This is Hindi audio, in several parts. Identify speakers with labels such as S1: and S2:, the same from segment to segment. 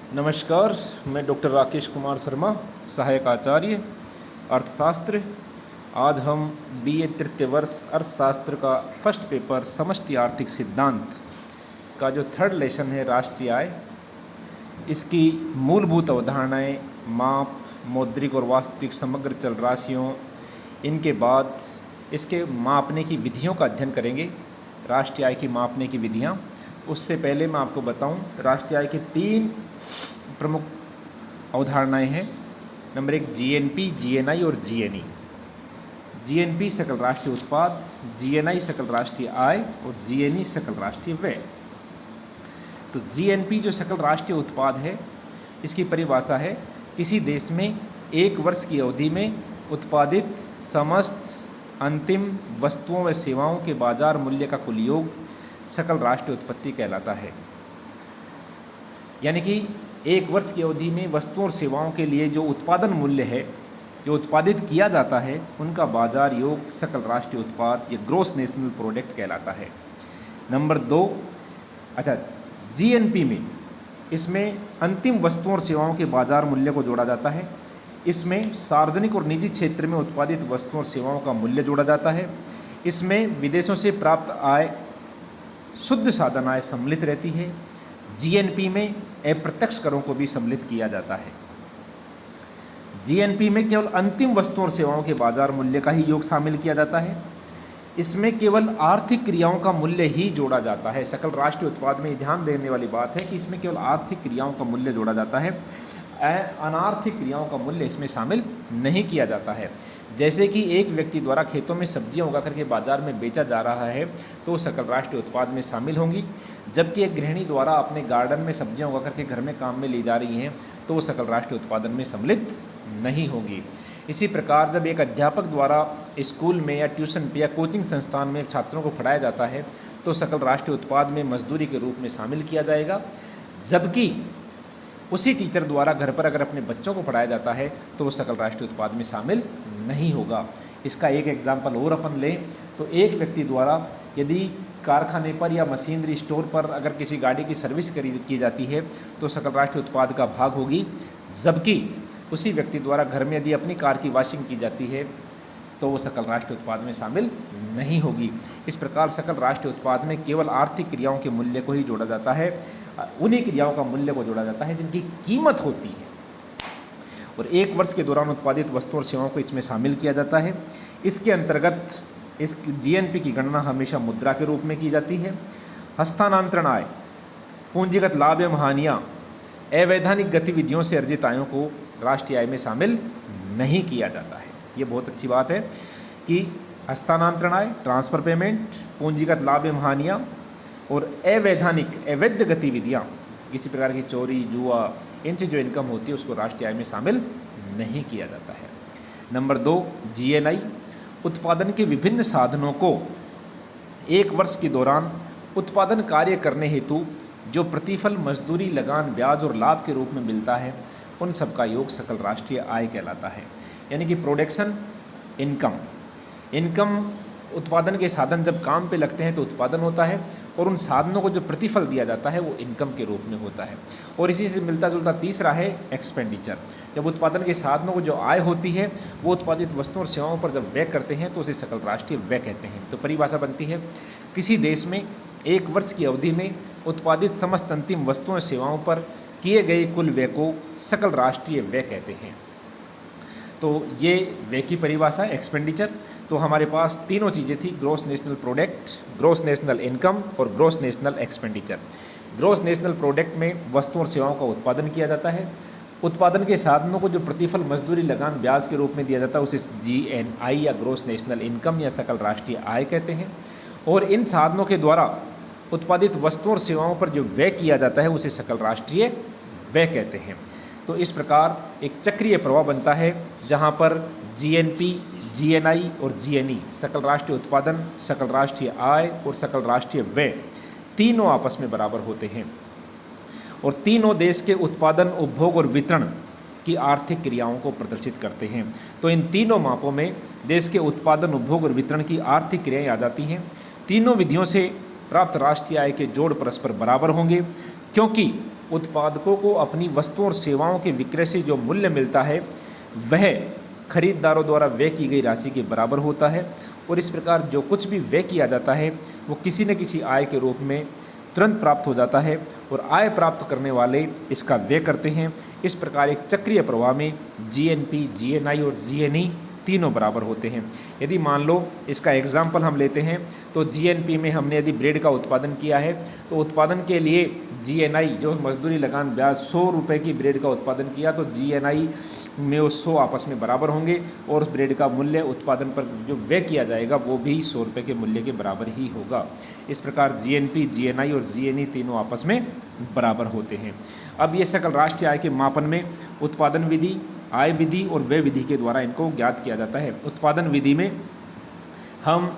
S1: नमस्कार, मैं डॉक्टर राकेश कुमार शर्मा, सहायक आचार्य अर्थशास्त्र। आज हम बीए तृतीय वर्ष अर्थशास्त्र का फर्स्ट पेपर समष्टि आर्थिक सिद्धांत का जो थर्ड लेसन है राष्ट्रीय आय, इसकी मूलभूत अवधारणाएं, माप, मौद्रिक और वास्तविक समग्र चल राशियों, इनके बाद इसके मापने की विधियों का अध्ययन करेंगे। राष्ट्रीय आय की मापने की विधियां। उससे पहले मैं आपको बताऊं, राष्ट्रीय आय के 3 प्रमुख अवधारणाएं हैं। नंबर 1 जीएनपी, जीएनआई और जीएनई। जीएनपी सकल राष्ट्रीय उत्पाद, जीएनआई सकल राष्ट्रीय आय और जीएनई सकल राष्ट्रीय व्यय। तो जीएनपी जो सकल राष्ट्रीय उत्पाद है, इसकी परिभाषा है किसी देश में एक वर्ष की अवधि में उत्पादित समस्त अंतिम वस्तुओं व सेवाओं के बाजार मूल्य का कुल योग सकल राष्ट्रीय उत्पत्ति कहलाता है। यानी कि एक वर्ष की अवधि में वस्तुओं और सेवाओं के लिए जो उत्पादन मूल्य है, जो उत्पादित किया जाता है, उनका बाजार योग सकल राष्ट्रीय उत्पाद या ग्रॉस नेशनल प्रोडक्ट कहलाता है। नंबर 2, जीएनपी में इसमें अंतिम वस्तुओं और सेवाओं के बाजार मूल्य को जोड़ा जाता है। इसमें सार्वजनिक और निजी क्षेत्र में उत्पादित वस्तुओं और सेवाओं का मूल्य जोड़ा जाता है। इसमें विदेशों से प्राप्त आय, शुद्ध साधन आय सम्मिलित रहती है। जीएनपी में अप्रत्यक्ष करों को भी सम्मिलित किया जाता है। जीएनपी में केवल अंतिम वस्तुओं और सेवाओं के बाजार मूल्य का ही योग शामिल किया जाता है। इसमें केवल आर्थिक क्रियाओं का मूल्य ही जोड़ा जाता है। सकल राष्ट्रीय उत्पाद में ध्यान देने वाली बात है कि इसमें केवल आर्थिक क्रियाओं का मूल्य जोड़ा जाता है, अनार्थिक क्रियाओं का मूल्य इसमें शामिल नहीं किया जाता है। जैसे कि एक व्यक्ति द्वारा खेतों में सब्जियां उगा करके बाजार में बेचा जा रहा है, तो सकल राष्ट्रीय उत्पाद में शामिल होंगी। जबकि एक गृहिणी द्वारा अपने गार्डन में सब्जियां उगा करके घर में काम में ली जा रही हैं, तो वो सकल राष्ट्रीय उत्पादन में सम्मिलित नहीं होगी। इसी प्रकार जब एक अध्यापक द्वारा स्कूल में या ट्यूशन पे या कोचिंग संस्थान में छात्रों को पढ़ाया जाता है, तो सकल राष्ट्रीय उत्पाद में मजदूरी के रूप में शामिल किया जाएगा। जबकि उसी टीचर द्वारा घर पर अगर अपने बच्चों को पढ़ाया जाता है, तो वो सकल राष्ट्रीय उत्पाद में शामिल नहीं होगा। इसका एक एग्जाम्पल और अपन लें तो एक व्यक्ति द्वारा यदि कारखाने पर या मशीनरी स्टोर पर अगर किसी गाड़ी की सर्विस की जाती है, तो सकल राष्ट्रीय उत्पाद का भाग होगी। जबकि उसी व्यक्ति द्वारा घर में यदि अपनी कार की वॉशिंग की जाती है, तो वो सकल राष्ट्रीय उत्पाद में शामिल नहीं होगी। इस प्रकार सकल राष्ट्रीय उत्पाद में केवल आर्थिक क्रियाओं के मूल्य को ही जोड़ा जाता है, उन्हीं क्रियाओं का मूल्य को जोड़ा जाता है जिनकी कीमत होती है, और एक वर्ष के दौरान उत्पादित वस्तुओं और सेवाओं को इसमें शामिल किया जाता है। इसके अंतर्गत इस जीएनपी की गणना हमेशा मुद्रा के रूप में की जाती है। हस्तांतरण आय, पूंजीगत लाभ एवं हानियाँ, अवैधानिक गतिविधियों से अर्जित आयों को राष्ट्रीय आय में शामिल नहीं किया जाता है। ये बहुत अच्छी बात है कि हस्तांतरण आय, ट्रांसफ़र पेमेंट, पूंजीगत लाभ एवं हानियाँ और अवैधानिक अवैध गतिविधियाँ, किसी प्रकार की चोरी, जुआ, इनसे जो इनकम होती है उसको राष्ट्रीय आय में शामिल नहीं किया जाता है। नंबर 2 जीएनआई, उत्पादन के विभिन्न साधनों को एक वर्ष के दौरान उत्पादन कार्य करने हेतु जो प्रतिफल, मजदूरी, लगान, ब्याज और लाभ के रूप में मिलता है, उन सब का योग सकल राष्ट्रीय आय कहलाता है। यानी कि प्रोडक्शन, इनकम उत्पादन के साधन जब काम पे लगते हैं तो उत्पादन होता है, और उन साधनों को जो प्रतिफल दिया जाता है वो इनकम के रूप में होता है। और इसी से मिलता जुलता तीसरा है एक्सपेंडिचर। जब उत्पादन के साधनों को जो आय होती है वो उत्पादित वस्तुओं और सेवाओं पर जब व्यय करते हैं तो उसे सकल राष्ट्रीय व्यय कहते हैं। तो परिभाषा बनती है, किसी देश में एक वर्ष की अवधि में उत्पादित समस्त अंतिम वस्तुओं और सेवाओं पर किए गए कुल व्यय को सकल राष्ट्रीय व्यय कहते हैं। तो ये व्यय की परिभाषा है, एक्सपेंडिचर। तो हमारे पास तीनों चीज़ें थी, gross national product, gross national income और gross national expenditure. Gross national product में वस्तुओं और सेवाओं का उत्पादन किया जाता है। उत्पादन के साधनों को जो प्रतिफल, मजदूरी, लगान, ब्याज के रूप में दिया जाता है उसे जीएनआई या ग्रॉस नेशनल इनकम या सकल राष्ट्रीय आय कहते हैं। और इन साधनों के द्वारा उत्पादित वस्तुओं और सेवाओं पर जो व्यय किया जाता है उसे सकल राष्ट्रीय व्यय कहते हैं। तो इस प्रकार एक चक्रीय प्रवाह बनता है जहाँ पर जीएनपी, जीएनआई और जीएनई, सकल राष्ट्रीय उत्पादन, सकल राष्ट्रीय आय और सकल राष्ट्रीय व्यय, तीनों आपस में बराबर होते हैं और तीनों देश के उत्पादन, उपभोग और वितरण की आर्थिक क्रियाओं को प्रदर्शित करते हैं। तो इन तीनों मापों में देश के उत्पादन, उपभोग और वितरण की आर्थिक क्रियाएं आ जाती हैं। तीनों विधियों से प्राप्त राष्ट्रीय आय के जोड़ परस्पर बराबर होंगे। क्योंकि उत्पादकों को अपनी वस्तुओं और सेवाओं के विक्रय से जो मूल्य मिलता है वह खरीदारों द्वारा व्यय की गई राशि के बराबर होता है, और इस प्रकार जो कुछ भी व्यय किया जाता है वो किसी न किसी आय के रूप में तुरंत प्राप्त हो जाता है, और आय प्राप्त करने वाले इसका व्यय करते हैं। इस प्रकार एक चक्रीय प्रवाह में जीएनपी, जीएनआई और जीएनई तीनों बराबर होते हैं। यदि मान लो इसका एग्जाम्पल हम लेते हैं तो जीएनपी में हमने यदि ब्रेड का उत्पादन किया है तो उत्पादन के लिए जीएनआई जो मजदूरी लगान ब्याज 100 रुपये की ब्रेड का उत्पादन किया तो जीएनआई में वो 100 आपस में बराबर होंगे, और उस ब्रेड का मूल्य उत्पादन पर जो व्यय किया जाएगा वो भी 100 रुपये के मूल्य के बराबर ही होगा। इस प्रकार जीएनपी, जीएनआई और जीएनई तीनों आपस में बराबर होते हैं। अब ये सकल राष्ट्रीय आय के मापन में उत्पादन विधि, आय विधि और व्यय विधि के द्वारा इनको ज्ञात किया जाता है। उत्पादन विधि में हम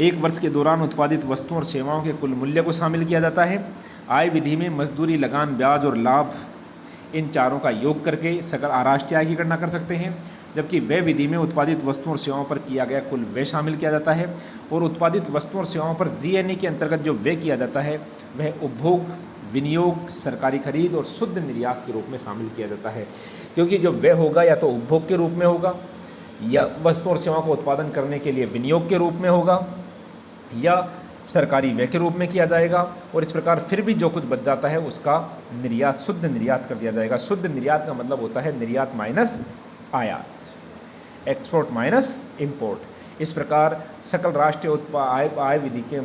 S1: एक वर्ष के दौरान उत्पादित वस्तुओं और सेवाओं के कुल मूल्य को शामिल किया जाता है। आय विधि में मजदूरी, लगान, ब्याज और लाभ इन चारों का योग करके सकल राष्ट्रीय आय की गणना कर सकते हैं। जबकि व्यय विधि में उत्पादित वस्तुओं और सेवाओं पर किया गया कुल व्यय शामिल किया जाता है, और उत्पादित वस्तुओं और सेवाओं पर जीएनई के अंतर्गत जो व्यय किया जाता है वह उपभोग, विनियोग, सरकारी खरीद और शुद्ध निर्यात के रूप में शामिल किया जाता है। क्योंकि जो व्यय होगा या तो उपभोग के रूप में होगा, या वस्तुओं और सेवाओं को उत्पादन करने के लिए विनियोग के रूप में होगा, या सरकारी व्यय के रूप में किया जाएगा, और इस प्रकार फिर भी जो कुछ बच जाता है उसका निर्यात, शुद्ध निर्यात कर दिया जाएगा। शुद्ध निर्यात का मतलब होता है निर्यात माइनस आयात, एक्सपोर्ट माइनस इंपोर्ट। इस प्रकार सकल राष्ट्रीय आय विधि के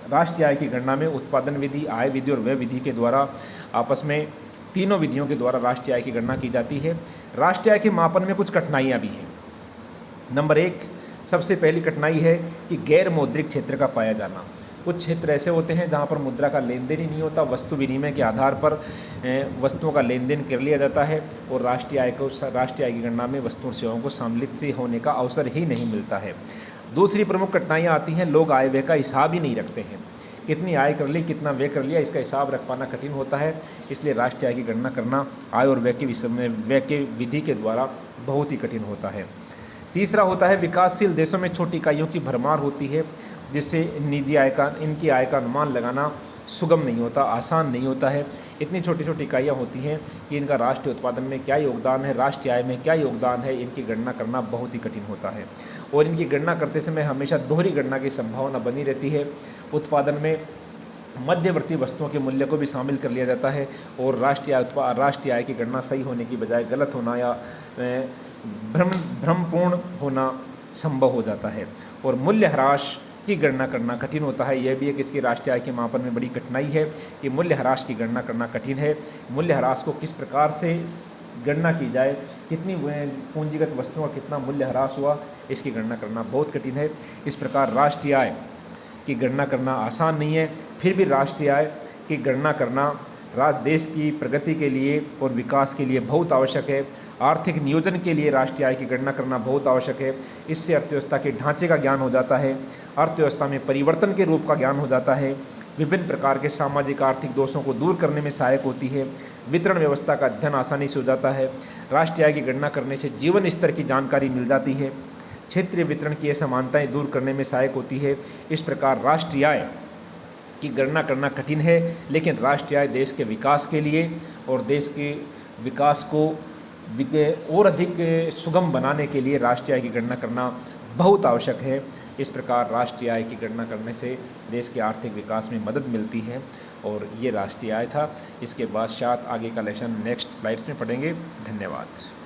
S1: राष्ट्रीय आय की गणना में उत्पादन विधि, आय विधि और व्यय विधि के द्वारा आपस में तीनों विधियों के द्वारा राष्ट्रीय आय की गणना की जाती है। राष्ट्रीय आय के मापन में कुछ कठिनाइयाँ भी हैं। नंबर 1, सबसे पहली कठिनाई है कि गैर मौद्रिक क्षेत्र का पाया जाना। कुछ क्षेत्र ऐसे होते हैं जहाँ पर मुद्रा का लेन देन ही नहीं होता, वस्तु विनिमय के आधार पर वस्तुओं का लेन देन कर लिया जाता है, और राष्ट्रीय आय की गणना में वस्तुओं और सेवाओं को सम्मिलित होने का अवसर ही नहीं मिलता है। दूसरी प्रमुख कठिनाइयाँ आती हैं, लोग आय व्यय का हिसाब ही नहीं रखते हैं। कितनी आय कर ली, कितना व्यय कर लिया, इसका हिसाब रख पाना कठिन होता है। इसलिए राष्ट्रीय आय की गणना करना आय और व्यय के विषय में व्यय के विधि के द्वारा बहुत ही कठिन होता है। तीसरा होता है विकासशील देशों में छोटी इकाइयों की भरमार होती है, जिससे इनकी आय का अनुमान लगाना सुगम नहीं होता, आसान नहीं होता है। इतनी छोटी छोटी इकाइयाँ होती हैं कि इनका राष्ट्रीय उत्पादन में क्या योगदान है, राष्ट्रीय आय में क्या योगदान है, इनकी गणना करना बहुत ही कठिन होता है। और इनकी गणना करते समय हमेशा दोहरी गणना की संभावना बनी रहती है। उत्पादन में मध्यवर्ती वस्तुओं के मूल्य को भी शामिल कर लिया जाता है, और राष्ट्रीय आय की गणना सही होने की बजाय गलत होना या भ्रमपूर्ण होना संभव हो जाता है। और मूल्य ह्रास की गणना करना कठिन होता है। यह भी एक इसकी राष्ट्रीय आय के मापन में बड़ी कठिनाई है कि मूल्य ह्रास की गणना करना कठिन है। मूल्य ह्रास को किस प्रकार से गणना की जाए, कितनी पूंजीगत वस्तुओं का कितना मूल्य ह्रास हुआ, इसकी गणना करना बहुत कठिन है। इस प्रकार राष्ट्रीय आय की गणना करना आसान नहीं है, फिर भी राष्ट्रीय आय की गणना करना देश की प्रगति के लिए और विकास के लिए बहुत आवश्यक है। आर्थिक नियोजन के लिए राष्ट्रीय आय की गणना करना बहुत आवश्यक है। इससे अर्थव्यवस्था के ढांचे का ज्ञान हो जाता है, अर्थव्यवस्था में परिवर्तन के रूप का ज्ञान हो जाता है, विभिन्न प्रकार के सामाजिक आर्थिक दोषों को दूर करने में सहायक होती है, वितरण व्यवस्था का अध्ययन आसानी से हो जाता है। राष्ट्रीय आय की गणना करने से जीवन स्तर की जानकारी मिल जाती है, क्षेत्रीय वितरण की असमानताएं दूर करने में सहायक होती है। इस प्रकार राष्ट्रीय आय की गणना करना कठिन है, लेकिन राष्ट्रीय आय देश के विकास के लिए और देश के विकास को और अधिक सुगम बनाने के लिए राष्ट्रीय आय की गणना करना बहुत आवश्यक है। इस प्रकार राष्ट्रीय आय की गणना करने से देश के आर्थिक विकास में मदद मिलती है, और ये राष्ट्रीय आय था। इसके बाद शायद आगे का लेसन नेक्स्ट स्लाइड्स में पढ़ेंगे। धन्यवाद।